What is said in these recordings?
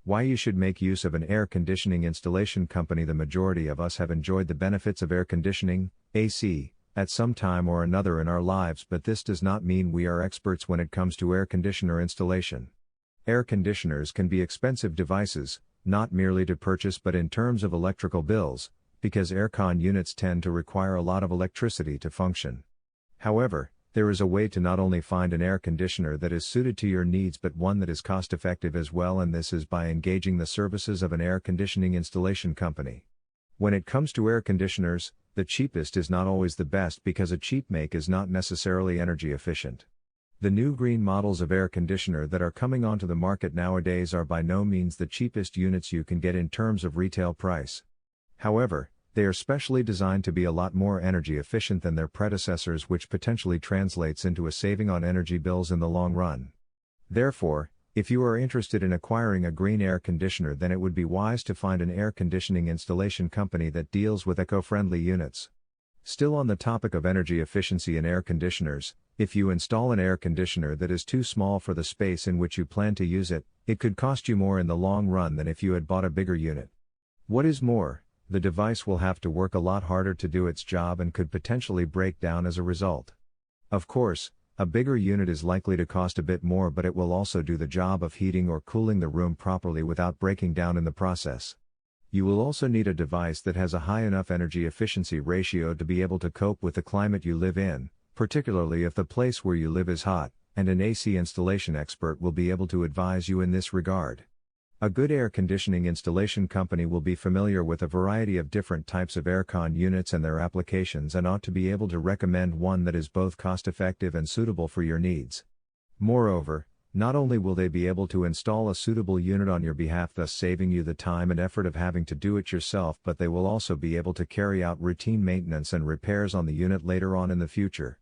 Why you should make use of an air conditioning installation company. The majority of us have enjoyed the benefits of air conditioning, AC, at some time or another in our lives, but this does not mean we are experts when it comes to air conditioner installation. Air conditioners can be expensive devices, not merely to purchase but in terms of electrical bills, because aircon units tend to require a lot of electricity to function. However, there is a way to not only find an air conditioner that is suited to your needs but one that is cost-effective as well, and this is by engaging the services of an air conditioning installation company. When it comes to air conditioners, the cheapest is not always the best because a cheap make is not necessarily energy efficient. The new green models of air conditioner that are coming onto the market nowadays are by no means the cheapest units you can get in terms of retail price. However, they are specially designed to be a lot more energy efficient than their predecessors, which potentially translates into a saving on energy bills in the long run. Therefore, if you are interested in acquiring a green air conditioner, then it would be wise to find an air conditioning installation company that deals with eco-friendly units. Still on the topic of energy efficiency in air conditioners, if you install an air conditioner that is too small for the space in which you plan to use it, it could cost you more in the long run than if you had bought a bigger unit. What is more, the device will have to work a lot harder to do its job and could potentially break down as a result. Of course, a bigger unit is likely to cost a bit more, but it will also do the job of heating or cooling the room properly without breaking down in the process. You will also need a device that has a high enough energy efficiency ratio to be able to cope with the climate you live in, particularly if the place where you live is hot, and an AC installation expert will be able to advise you in this regard. A good air conditioning installation company will be familiar with a variety of different types of aircon units and their applications and ought to be able to recommend one that is both cost-effective and suitable for your needs. Moreover, not only will they be able to install a suitable unit on your behalf, thus saving you the time and effort of having to do it yourself, but they will also be able to carry out routine maintenance and repairs on the unit later on in the future.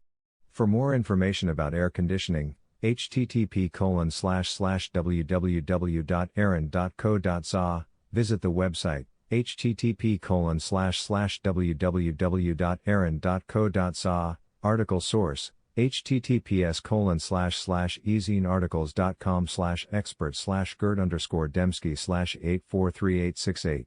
For more information about air conditioning, http://www.aaron.co.za, visit the website, http://www.aaron.co.za, article source, https://ezinearticles.com/expert/gert_demski/843868